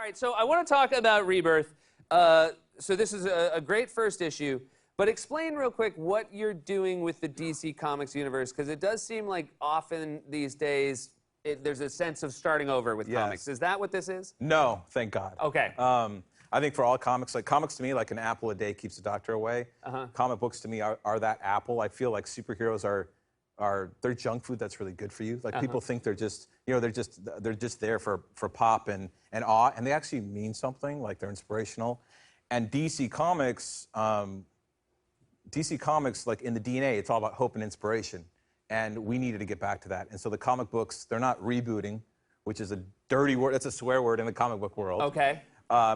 right, so I want to talk about Rebirth. So this is a great first issue, but explain real quick what you're doing with the DC Comics universe, because it does seem like often these days there's a sense of starting over with comics. Is that what this is? No, thank God. Okay. I think for all comics, like comics to me, like an apple a day keeps the doctor away. Comic books to me are that apple. I feel like superheroes they're junk food that's really good for you. Like people think they're just, they're just there for pop and awe, and they actually mean something. Like they're inspirational. And DC Comics, like in the DNA, it's all about hope and inspiration. And we needed to get back to that. And so the comic books, they're not rebooting, which is a dirty word. That's a swear word in the comic book world. Okay.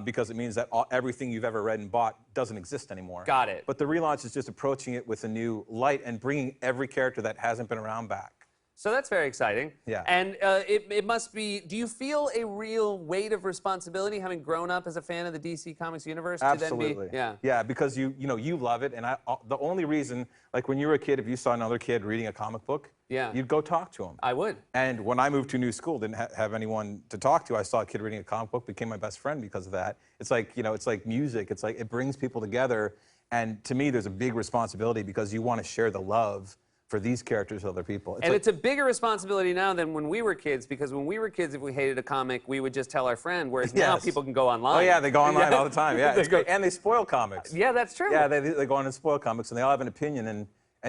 Because it means that everything you've ever read and bought doesn't exist anymore. Got it. But the relaunch is just approaching it with a new light and bringing every character that hasn't been around back. So that's very exciting. Yeah. And it must be, do you feel a real weight of responsibility having grown up as a fan of the DC Comics universe? Absolutely. To then be, yeah. Yeah, because you love it, and the only reason, like when you were a kid, if you saw another kid reading a comic book, you'd go talk to him. I would. And when I moved to a new school, didn't have anyone to talk to. I saw a kid reading a comic book, became my best friend because of that. It's like, it's like music. It's like it brings people together, and to me, there's a big responsibility because you want to share the love for these characters with other people. It's a bigger responsibility now than when we were kids, because when we were kids, if we hated a comic, we would just tell our friend, whereas now people can go online. Oh yeah, they go online all the time. Yeah, it's great. And they spoil comics. Yeah, that's true. Yeah, they go on and spoil comics, and they all have an opinion. And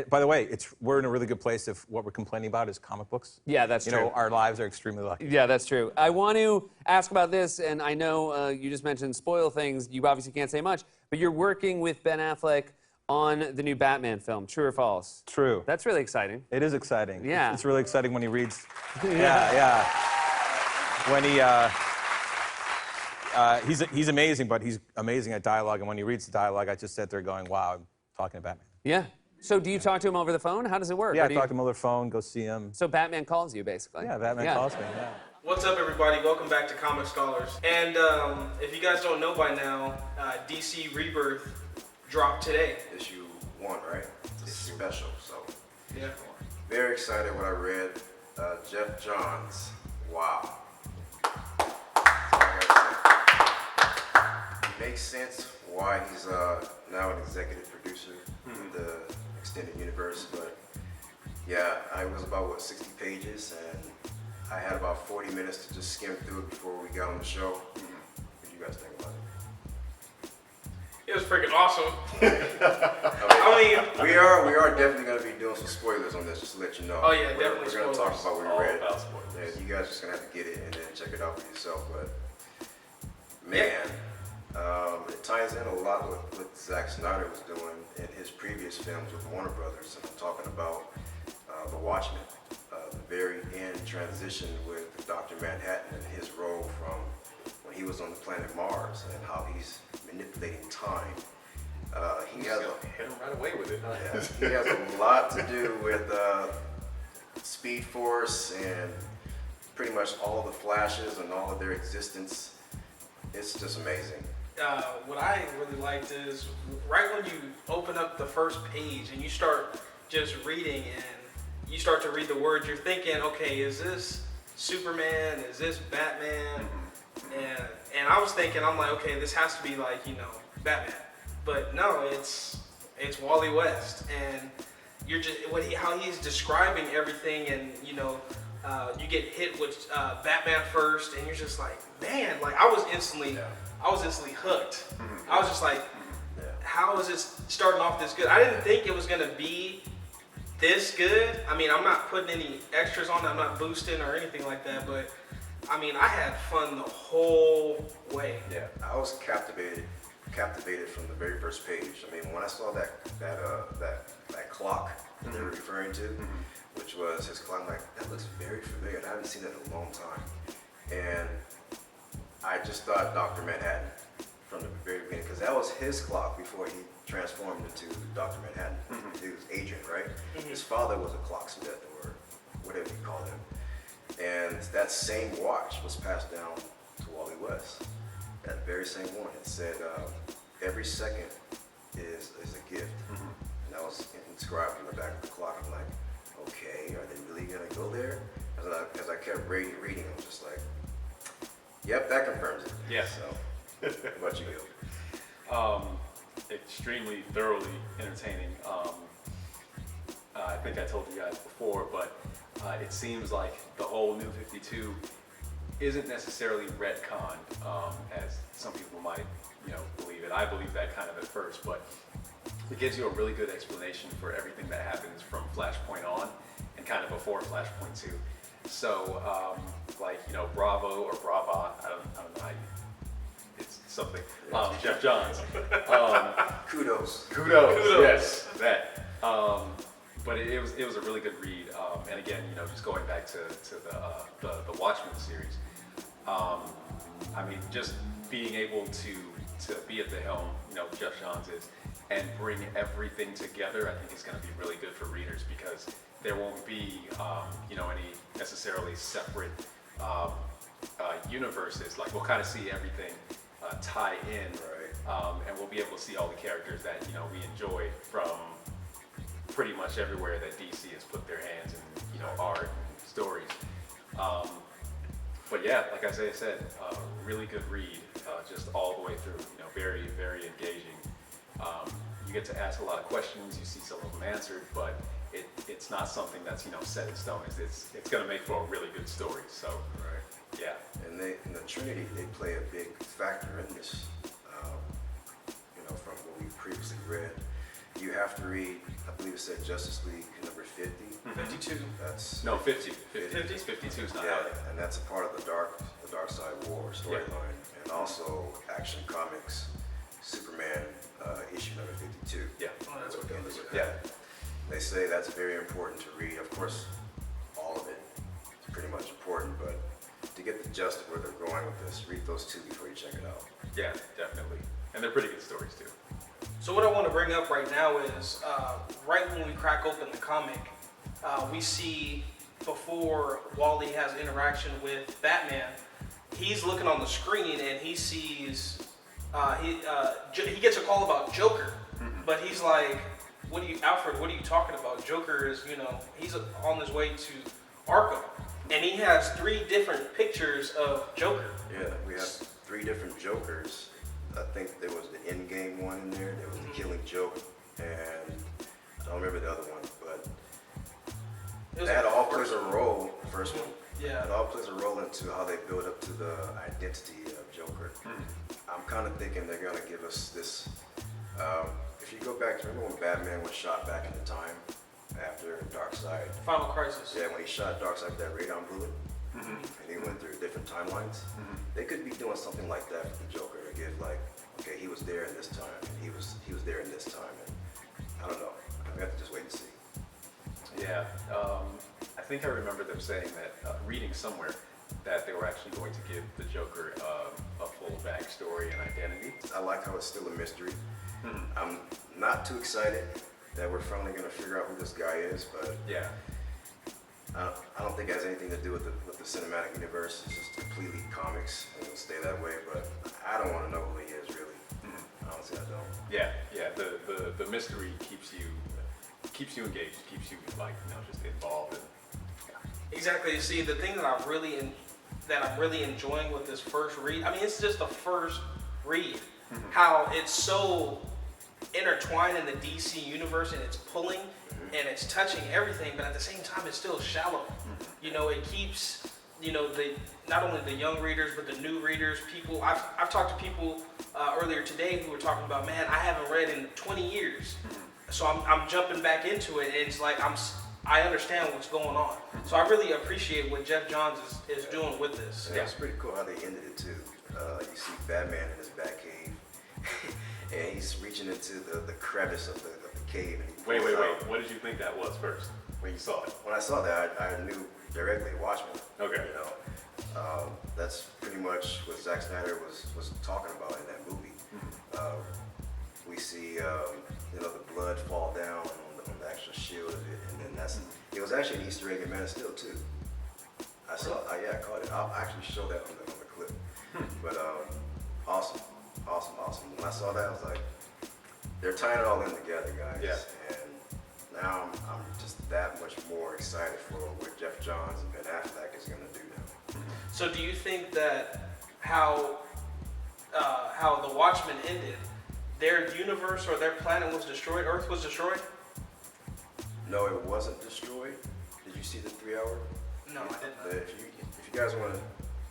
by the way, we're in a really good place if what we're complaining about is comic books. Yeah, that's true. Our lives are extremely lucky. Yeah, that's true. I want to ask about this, and I know you just mentioned spoil things. You obviously can't say much, but you're working with Ben Affleck on the new Batman film, true or false? True. That's really exciting. It is exciting. Yeah. It's really exciting when he reads. Yeah. When he, he's amazing, but he's amazing at dialogue. And when he reads the dialogue, I just sit there going, wow, I'm talking to Batman. Yeah. So do you talk to him over the phone? How does it work? Yeah, I talk to him over the phone, go see him. So Batman calls you, basically? Yeah, Batman calls me, yeah. What's up, everybody? Welcome back to Comic Scholars. And if you guys don't know by now, DC Rebirth dropped today. Issue 1, right? It's special, so. Yeah. Very excited what I read. Jeff Johns, wow. It makes sense why he's now an executive producer of the extended universe, but yeah, I was about, 60 pages, and I had about 40 minutes to just skim through it before we got on the show. What do you guys think about it? It was freaking awesome. I mean, we are definitely going to be doing some spoilers on this, just to let you know. Oh yeah, definitely. We're going to talk about what we read. About spoilers. Yeah, you guys just going to have to get it and then check it out for yourself. But man, it ties in a lot with what Zack Snyder was doing in his previous films with Warner Brothers. And I'm talking about The Watchmen, the very end transition with Dr. Manhattan and his role from when he was on the planet Mars and how he's manipulating time. He has hit him right away with it. he has a lot to do with Speed Force and pretty much all of the Flashes and all of their existence. It's just amazing. What I really liked is right when you open up the first page and you start just reading and you start to read the words, you're thinking, okay, is this Superman? Is this Batman? And I was thinking, I'm like, okay, this has to be like, Batman. But no, it's Wally West, and you're just how he's describing everything, and you get hit with Batman first, and you're just like, man, like I was instantly hooked. I was just like, how is this starting off this good? I didn't think it was gonna be this good. I mean, I'm not putting any extras on it. I'm not boosting or anything like that, but I mean, I had fun the whole way. Yeah, I was captivated from the very first page. I mean, when I saw that clock that they were referring to, which was his clock, I'm like, that looks very familiar. I haven't seen that in a long time. And I just thought Dr. Manhattan from the very beginning, because that was his clock before he transformed into Dr. Manhattan. He was Adrian, right? His father was a clocksmith, or whatever you call him. And that same watch was passed down to Wally West. That very same one. It said every second is a gift. And that was inscribed on the back of the clock. I'm like, okay, are they really gonna go there? As I kept reading, I was just like, yep, that confirms it. Yeah. So, what about you, Gil? Extremely thoroughly entertaining. I think I told you guys before, but it seems like the whole New 52 isn't necessarily retconned, as some people might, believe it. I believe that kind of at first, but it gives you a really good explanation for everything that happens from Flashpoint on and kind of before Flashpoint 2. So, Bravo or Brava, I don't know how it's something. Jeff Johns. Kudos. Kudos. Yes, that. But it was a really good read. And again, just going back to the Watchmen series. Just being able to be at the helm, Jeff Johns is, and bring everything together, I think is going to be really good for readers because there won't be, any necessarily separate universes. Like we'll kind of see everything tie in, Right. and we'll be able to see all the characters that we enjoy from pretty much everywhere that DC has put their hands in, art and stories. But yeah, like I said, really good read, just all the way through. Very, very engaging. You get to ask a lot of questions. You see some of them answered, but it's not something that's set in stone. It's going to make for a really good story. So, Right. yeah. And the Trinity, they play a big factor in this. From what we previously read, you have to read. I believe it said Justice League number 50. 52. That's No, 50. 52 is not yeah, out. and that's a part of the Dark Side War storyline, and also Action Comics Superman issue number 52. Yeah. Oh, that's what Ended that is. with Yeah. that. They say that's very important to read. Of course, all of it is pretty much important, but to get the gist of where they're going with this, read those two before you check it out. Yeah, definitely. And they're pretty good stories too. So what I want to bring up right now is right when we crack open the comic, we see before Wally has interaction with Batman, he's looking on the screen and he sees he gets a call about Joker, but he's like, Alfred, what are you talking about? Joker is, he's on his way to Arkham, and he has 3 different pictures of Joker. Yeah, we have 3 different Jokers. I think there was the Endgame one in there. There was the Killing Joke, and I don't remember the other one, but that all plays a role. The first one, Yeah. it all plays a role into how they build up to the identity of Joker. I'm kind of thinking they're gonna give us this. If you go back to remember when Batman was shot back in the time after Darkseid. Final Crisis. Yeah, when he shot Darkseid with that radon bullet, and he went through different timelines. They could be doing something like that for the Joker to give okay, he was there in this time, and he was there in this time, and I don't know. We have to just wait and see. Yeah, I think I remember them saying that, reading somewhere, that they were actually going to give the Joker a full backstory and identity. I like how it's still a mystery. I'm not too excited that we're finally going to figure out who this guy is, but Yeah, I don't think it has anything to do with the cinematic universe. It's just completely comics, and it'll stay that way, but I don't want to know who he is, really. Honestly, I don't. yeah. The mystery keeps you engaged, keeps you just involved. Exactly. See, the thing that I'm really enjoying with this first read, it's just the first read. How it's so intertwined in the DC universe, and it's pulling and it's touching everything, but at the same time it's still shallow. It keeps not only the young readers but the new readers. People I've talked to people earlier today who were talking about, man, I haven't read in 20 years, so I'm jumping back into it, and it's like I understand what's going on. So I really appreciate what Jeff Johns is doing with this. Yeah, it's pretty cool how they ended it too. You see Batman in his Batcave, and he's reaching into the crevice of the cave. And he Wait. pulls out- What did you think that was first when you saw it? When I saw that, I knew directly Watchmen. Okay. That's pretty much what Zack Snyder was talking about in that movie. We see the blood fall down on the actual shield of it, and then it was actually an Easter egg in Man of Steel too. I caught it. I'll actually show that on the clip. But awesome. When I saw that, I was like, they're tying it all in together, guys. Yeah. And now I'm just that much more excited for what Jeff Johns and Ben Affleck is gonna do now. So do you think that how how the Watchmen ended, their universe or their planet was destroyed. Earth was destroyed. No, it wasn't destroyed. Did you see the 3 hour? No, I didn't. If you guys want to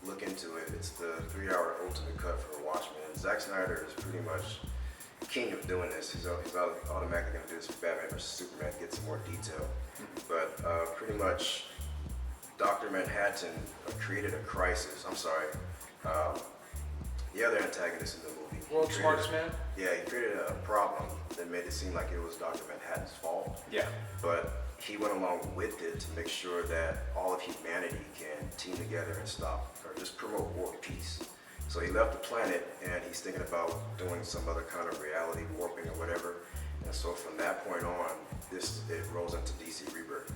look into it, it's the 3 hour ultimate cut for the Watchmen. Zack Snyder is pretty much king of doing this. He's automatically going to do this for Batman vs Superman, get some more detail. But pretty much, Dr. Manhattan created a crisis. I'm sorry. The other antagonist in the movie. World's Smartest Man? Yeah, he created a problem that made it seem like it was Dr. Manhattan's fault. Yeah. But he went along with it to make sure that all of humanity can team together and stop, or just promote world peace. So he left the planet and he's thinking about doing some other kind of reality warping or whatever. And so from that point on, it rolls into DC Rebirth.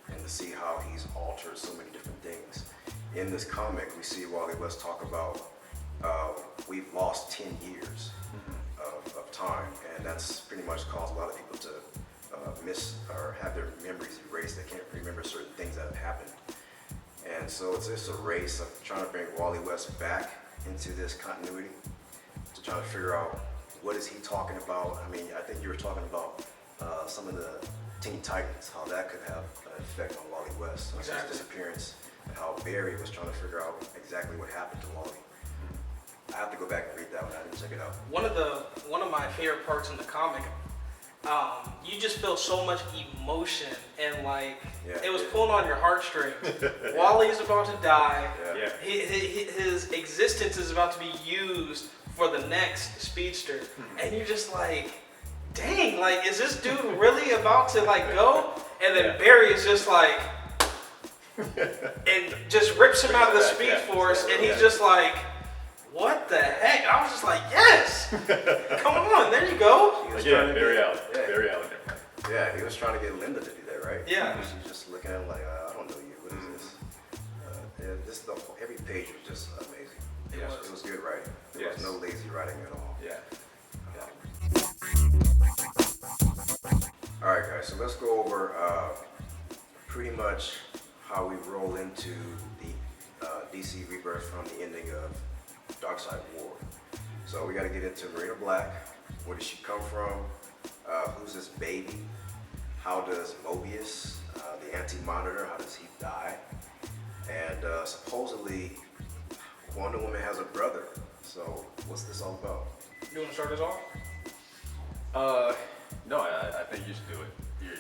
And to see how he's altered so many different things. In this comic, we see Wally West talk about we've lost 10 years of time, and that's pretty much caused a lot of people to miss or have their memories erased. They can't remember certain things that have happened. And so it's just a race of trying to bring Wally West back into this continuity to try to figure out what is he talking about. I mean, I think you were talking about some of the Teen Titans, how that could have an effect on Wally West. Exactly. His disappearance, and how Barry was trying to figure out exactly what happened to Wally. I have to go back and read that one. I didn't check it out. One of my favorite parts in the comic, you just feel so much emotion and like it was pulling on your heartstrings. Wally is about to die. Yeah. His existence is about to be used for the next speedster, and you're just like, dang, like is this dude really about to like go? And then Barry is just like, and just rips him out of the Speed Force, and he's just like, what the heck? I was just like, yes! Come on, there you go. Yeah, very elegant. Yeah, he was trying to get Linda to do that, right? Yeah. She's just looking at him like, I don't know you. What is this? Every page was just amazing. It was good writing. There was no lazy writing at all. Yeah. All right, guys. So let's go over pretty much how we roll into the DC Rebirth from the ending of Darkseid War. So we got to get into Marina Black. Where did she come from? Who's this baby? How does Mobius, the Anti-Monitor, how does he die? And supposedly Wonder Woman has a brother. So what's this all about? You want to start us off? No, I think you should do it.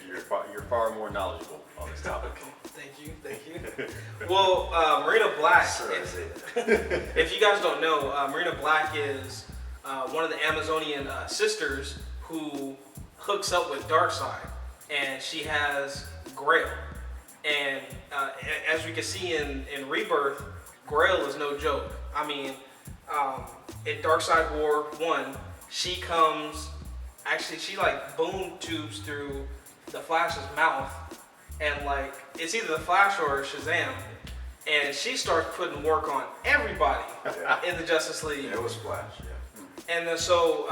You're far more knowledgeable on this topic. Thank you. Well, Marina Black, if you guys don't know, Marina Black is one of the Amazonian sisters who hooks up with Darkseid, and she has Grail. And as we can see in Rebirth, Grail is no joke. I mean, in Darkseid War 1, she like boom tubes through the Flash's mouth, and like it's either the Flash or Shazam, and she starts putting work on everybody in the Justice League. Yeah, it was Flash, yeah. And then so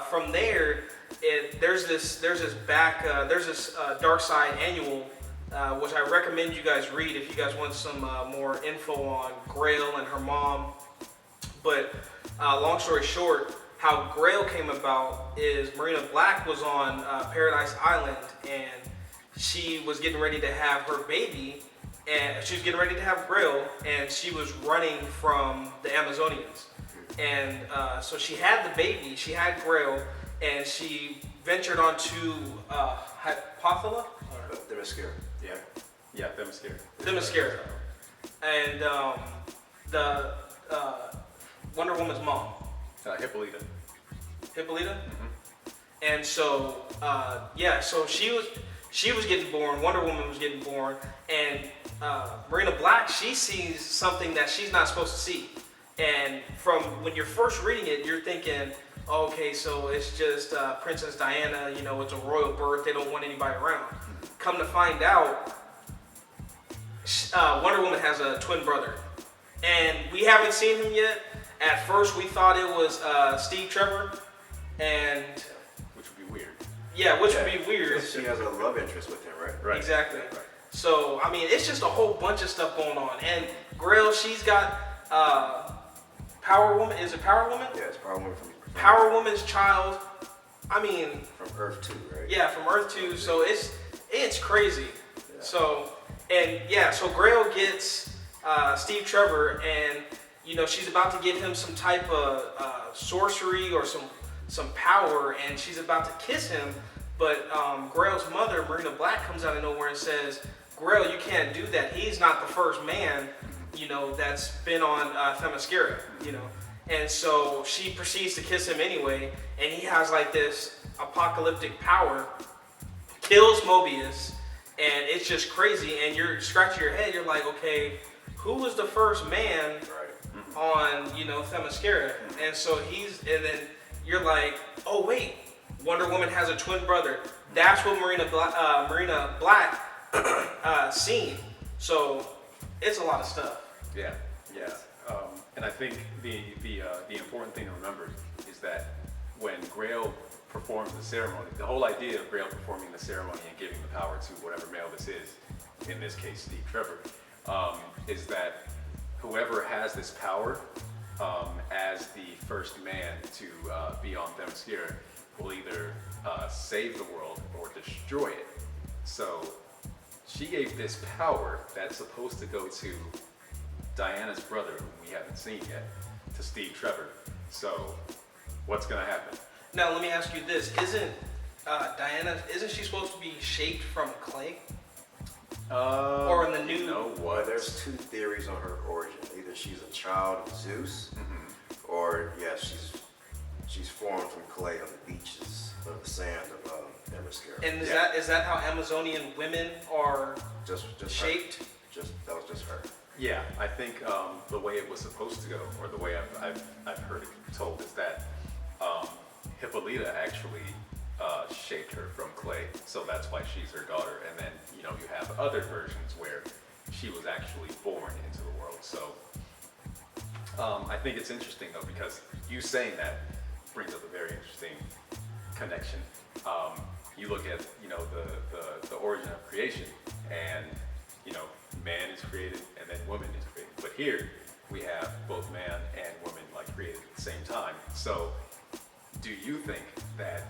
from there, there's this Darkseid annual, which I recommend you guys read if you guys want some more info on Grail and her mom. But long story short, how Grail came about is Marina Black was on Paradise Island, and she was getting ready to have her baby, and she was getting ready to have Grail, and she was running from the Amazonians. And so she had the baby, she had Grail, and she ventured onto Hypothela? Themyscira. Yeah, Themyscira. Themyscira. And the Wonder Woman's mom. Hippolyta. Hippolyta? Mm-hmm. And so, so she was getting born, Wonder Woman was getting born, and Marina Black, she sees something that she's not supposed to see. And from when you're first reading it, you're thinking, okay, so it's just Princess Diana, it's a royal birth, they don't want anybody around. Come to find out, Wonder Woman has a twin brother. And we haven't seen him yet. At first, we thought it was Steve Trevor, and which would be weird. Yeah, which would be weird. She has a love interest with him, right? Right. Exactly. Right. So, I mean, it's just a whole bunch of stuff going on. And Grail, she's got Power Woman, is it Power Woman? Yeah, it's Power Woman from Power Woman's child. I mean, from Earth 2, right? yeah, from Earth 2. So it's crazy. Yeah. So Grail gets Steve Trevor, and she's about to give him some type of sorcery or some power, and she's about to kiss him. But Grail's mother, Marina Black, comes out of nowhere and says, "Grail, you can't do that. He's not the first man, that's been on Themyscira, And so she proceeds to kiss him anyway, and he has like this apocalyptic power, kills Mobius, and it's just crazy. And you're scratching your head. You're like, okay, who was the first man on Themyscira? And so and then you're like, oh wait, Wonder Woman has a twin brother. That's what Marina Black seen. So it's a lot of stuff. Yeah. And I think the important thing to remember is that when Grail performs the ceremony, the whole idea of Grail performing the ceremony and giving the power to whatever male this is, in this case Steve Trevor, is that whoever has this power as the first man to be on Themyscira will either save the world or destroy it. So she gave this power that's supposed to go to Diana's brother, whom we haven't seen yet, to Steve Trevor. So what's going to happen? Now let me ask you this: isn't she supposed to be shaped from clay? Or in the new? You know Well, there's two theories on her origin. Either she's a child of Zeus, or she's formed from clay on the beaches of the sand of Themyscira. And is that how Amazonian women are just shaped? That was just her. Yeah, I think the way it was supposed to go, or the way I've heard it told, is that Hippolyta actually shaped her from clay, so that's why she's her daughter. And then you have other versions where she was actually born into the world. So I think it's interesting though, because you saying that brings up a very interesting connection. You look at the origin of creation, and man is created and then woman is created. But here we have both man and woman created at the same time. So do you think that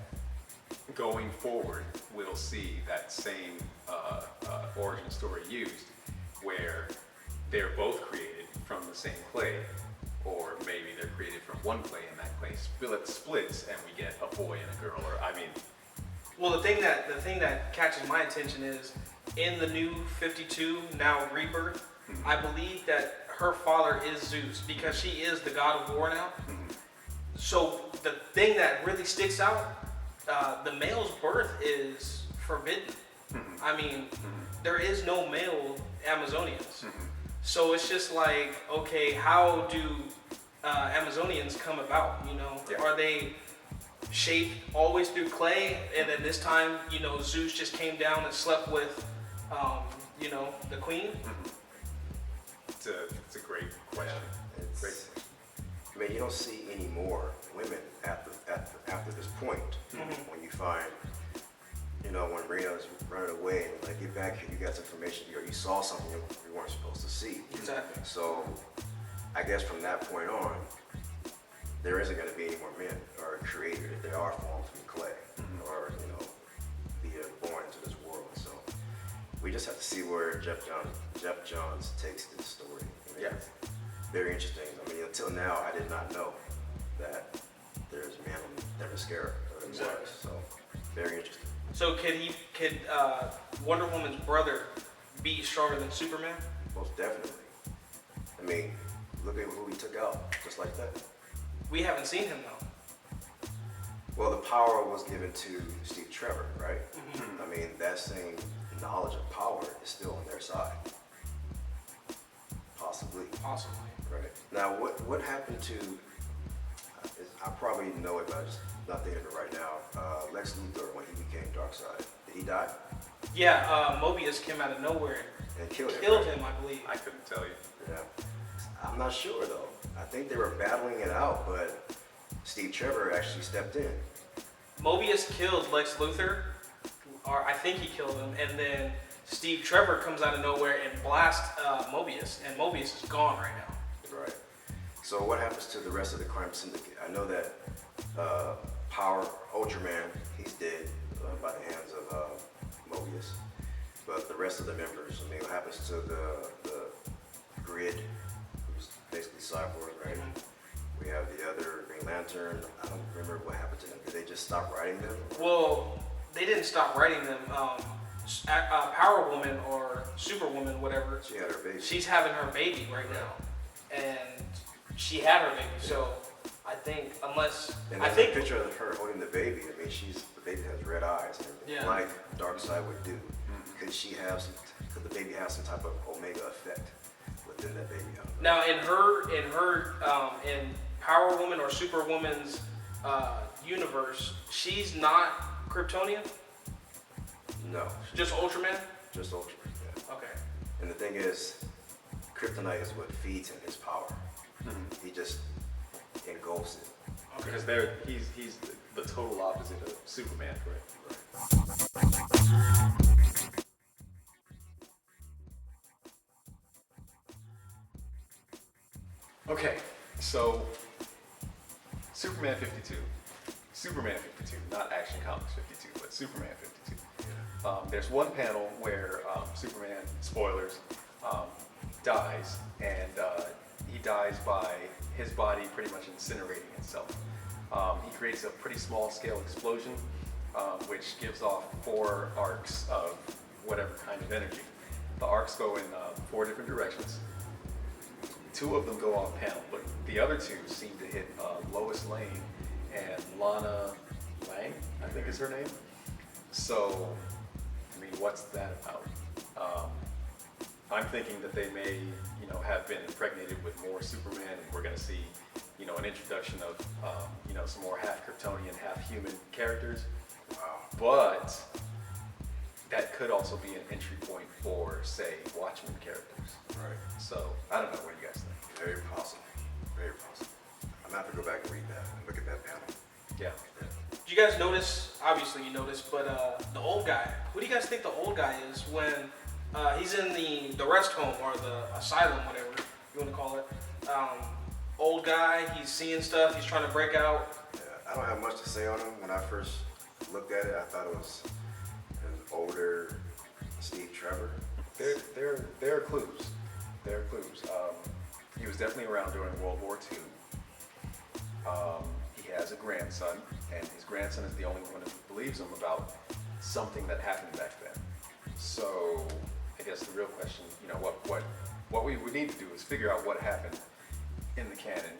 going forward we'll see that same origin story used, where they're both created from the same clay, or maybe they're created from one clay and that clay splits and we get a boy and a girl? Well, the thing that catches my attention is in the new 52, now Rebirth, I believe that her father is Zeus, because she is the god of war now. So the thing that really sticks out, the male's birth is forbidden. I mean, there is no male Amazonians. So it's just like, okay, how do Amazonians come about? Are they shaped always through clay, and then this time, Zeus just came down and slept with, the queen? It's a great question. Great question. I mean, you don't see any more women after this point. When you find, when Rita's running away and like, get back here, you got some information, or you saw something you weren't supposed to see. Exactly. So, I guess from that point on, there isn't going to be any more men or created if they are formed from clay, or be born into this world. So we just have to see where Jeff Johns takes this story. I mean, very interesting. I mean, until now, I did not know that there's a man on Themyscira. Exactly. So very interesting. So could Wonder Woman's brother be stronger than Superman? Most definitely. I mean, look at who he took out, just like that. We haven't seen him though. Well, the power was given to Steve Trevor, right? I mean, that same knowledge of power is still on their side. Possibly. Right. Now, what happened to, I probably know it, but I'm just not thinking of it right now, Lex Luthor when he became Darkseid. Did he die? Yeah, Mobius came out of nowhere And killed him. him, I believe. I couldn't tell you. Yeah. I'm not sure, though. I think they were battling it out, but Steve Trevor actually stepped in. Mobius killed Lex Luthor, or I think he killed him, and then Steve Trevor comes out of nowhere and blasts Mobius, and Mobius is gone right now. Right. So what happens to the rest of the crime syndicate? I know that Ultraman, he's dead by the hands of Mobius. But the rest of the members, I mean, what happens to the Grid, who's basically Cyborg, right? We have the other Green Lantern. I don't remember what happened to them. Did they just stop writing them? Well, they didn't stop writing them. Power Woman or Superwoman, whatever. She had her baby. She's having her baby right now, and she had her baby. So I think unless And I there's think a picture of her holding the baby. I mean, the baby has red eyes and everything, Yeah. like Darkseid would do. Could the baby have some type of Omega effect within that baby? now in Power Woman or Superwoman's universe, she's not Kryptonian. No, Just Ultraman. just Ultraman. Yeah. Okay. And the thing is, kryptonite is what feeds him his power. He just engulfs it. Because he's the total opposite of Superman, correct? Okay, so Superman 52, not Action Comics 52, but Superman 52. There's one panel where Superman, spoilers, dies, and he dies by his body pretty much incinerating itself. He creates a pretty small scale explosion, which gives off 4 arcs of whatever kind of energy. The arcs go in 4 different directions. 2 of them go off panel, but the other 2 seem to hit Lois Lane and Lana Lang, I think is her name. So, I mean, what's that about? I'm thinking that they may, have been impregnated with more Superman, and we're going to see, an introduction of, some more half Kryptonian, half human characters. But that could also be an entry point for, say, Watchmen characters. Right. So I don't know. What do you guys think? Very possible. Very possible. I'm gonna have to go back and read that and look at that panel. Yeah. Did you guys notice? Obviously, you noticed, but the old guy. Who do you guys think the old guy is when he's in the rest home or the asylum, whatever you want to call it? Old guy. He's seeing stuff. He's trying to break out. Yeah, I don't have much to say on him. When I first looked at it, I thought it was an older Steve Trevor. There are clues. There are clues. He was definitely around during World War II. He has a grandson, and his grandson is the only one who believes him about something that happened back then. So I guess the real question, what we would need to do is figure out what happened in the canon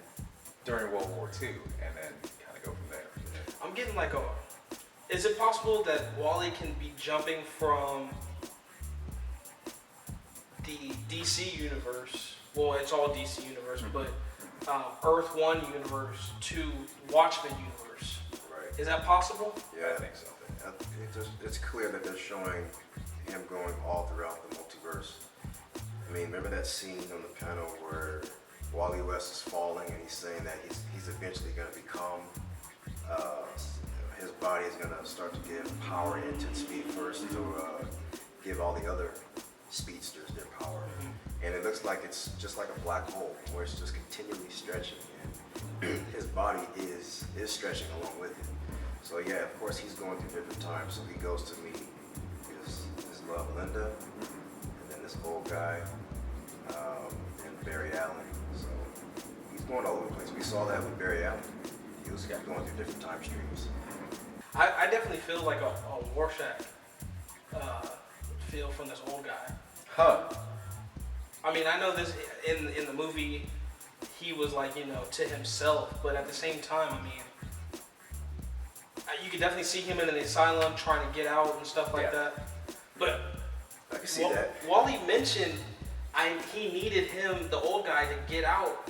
during World War II, and then kind of go from there. I'm getting like is it possible that Wally can be jumping from the DC universe? Well, it's all DC universe, but Earth 1 universe to Watchmen universe. Right. Is that possible? Yeah, I think so. It's clear that they're showing him going all throughout the multiverse. I mean, remember that scene on the panel where Wally West is falling and he's saying that he's eventually going to become, his body is going to start to give power into Speed first to give all the other speedsters their power. And it looks like it's just like a black hole where it's just continually stretching, and his body is stretching along with it. So yeah, of course he's going through different times. So he goes to meet his love Linda, and then this old guy, and Barry Allen. So he's going all over the place. We saw that with Barry Allen. He was going through different time streams. I definitely feel like a Rorschach feel from this old guy. Huh. I mean, I know this in the movie, he was like, to himself, but at the same time, I mean, you could definitely see him in an asylum trying to get out and stuff like that. But I can see that. Wally mentioned he needed him, the old guy, to get out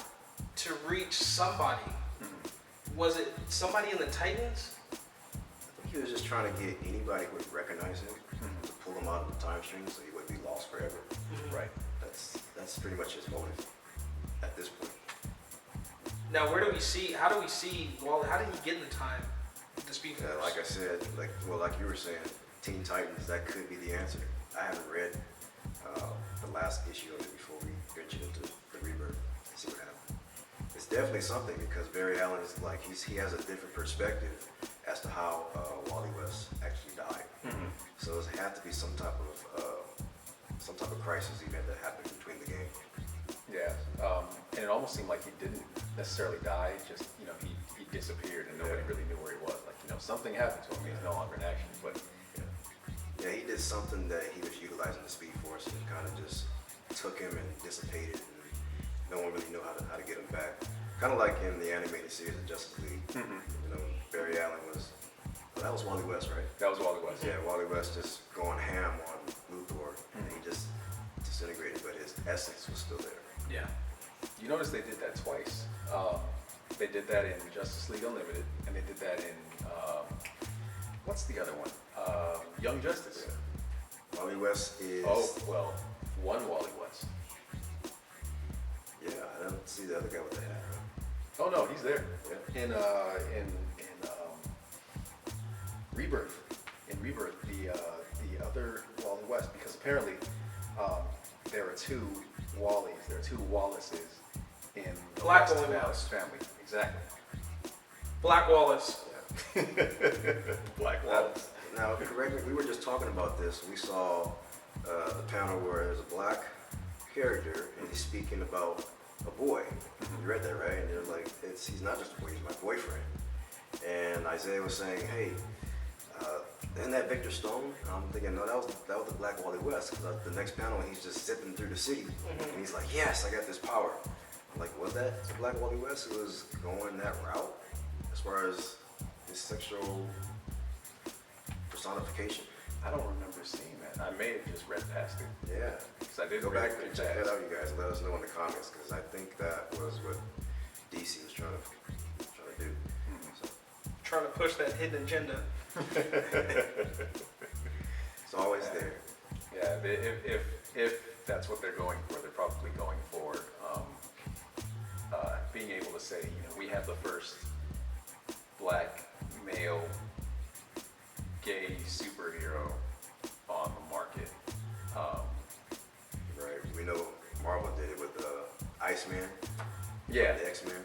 to reach somebody. Was it somebody in the Titans? I think he was just trying to get anybody who would recognize him to pull him out of the time stream so he wouldn't be lost forever. Right. That's pretty much his motive at this point. Now, how do we see Wally? How did he get in the time to speak Yeah, like I said, like you were saying, Teen Titans, that could be the answer. I haven't read the last issue of it before we ventured into the Rebirth to see what happened. It's definitely something because Barry Allen is like he has a different perspective as to how Wally West actually died. So it had to be some type of crisis event that happened between the game. Yeah, and it almost seemed like he didn't necessarily die, just, he disappeared and nobody really knew where he was. Like, something happened to him, he's no longer in action, but... Yeah, he did something that he was utilizing the Speed Force and it kind of just took him and dissipated and no one really knew how to get him back. Kind of like in the animated series of Justice League. Barry Allen was, well, that was Wally West, right? That was Wally West. Yeah, Wally West just going ham on Luthor and he just disintegrated, but his essence was still there. Yeah. You notice they did that twice. They did that in Justice League Unlimited, and they did that in, what's the other one? Young Justice. Yeah. Wally West is... Oh, well, one Wally West. Yeah, I don't see the other guy with the hat. Oh no, he's there. Yeah. In Rebirth. In Rebirth, the other Wally West, because apparently there are two Wallies, there are two Wallaces in the Black West Wally Wallace family. Exactly. Black Wallace. Black Wallace. Now, correct me, we were just talking about this. We saw the panel where there's a black character and he's speaking about a boy. You read that, right? And they're like, he's not just a boy, he's my boyfriend. And Isaiah was saying, hey, isn't that Victor Stone? And I'm thinking, no, that was the Black Wally West. Because the next panel, he's just zipping through the city. And he's like, yes, I got this power. I'm like, was that the Black Wally West who was going that route? As far as his sexual personification? I don't remember seeing that. I may have just read past it. Yeah. Because I didn't Go really back and read check that. that out, you guys. Let us know in the comments, because I think that was what DC was trying to do. So, Trying to push that hidden agenda. it's always there. Yeah, if that's what they're going for, they're probably going for being able to say, we have the first black male gay superhero on the market. Right. We know Marvel did it with Iceman. Yeah. The X-Men.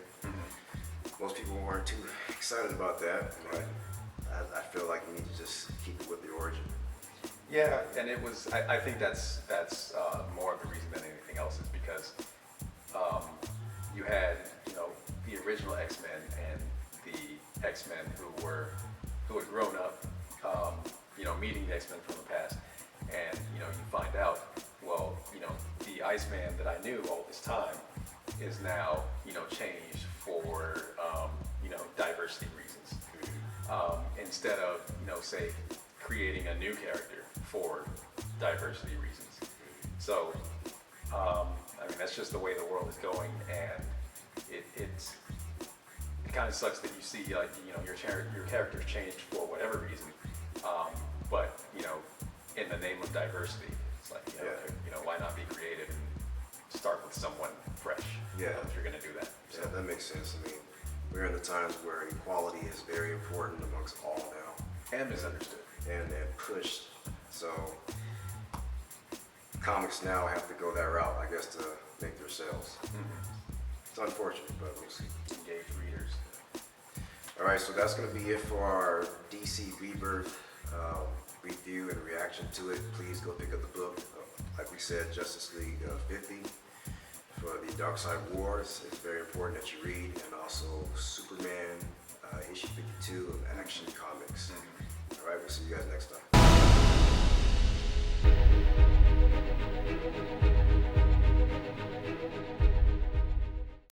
Most people weren't too excited about that, but I feel like you need to just keep it with the origin. Yeah, and it was. I think that's more of the reason than anything else is because you had the original X-Men and the X-Men who had grown up, meeting the X-Men from the past, and you find out, well, the Iceman that I knew all this time is now changed for diversity reasons, instead of say creating a new character for diversity reasons. So that's just the way the world is going, and it kind of sucks that you see your character's changed for whatever reason, but in the name of diversity, it's like why not be creative and start with someone fresh? Yeah. If you're gonna do that. Yeah, that makes sense. I mean, we're in the times where equality is very important amongst all now. And misunderstood. And pushed. So comics now have to go that route, I guess, to make their sales. It's unfortunate, but we'll see. Engage readers. All right, so that's going to be it for our DC Rebirth review and reaction to it. Please go pick up the book. Like we said, Justice League 50 for the Dark Side Wars. It's very important that you read, and also Superman issue 52 of Action Comics. All right, we'll see you guys next time.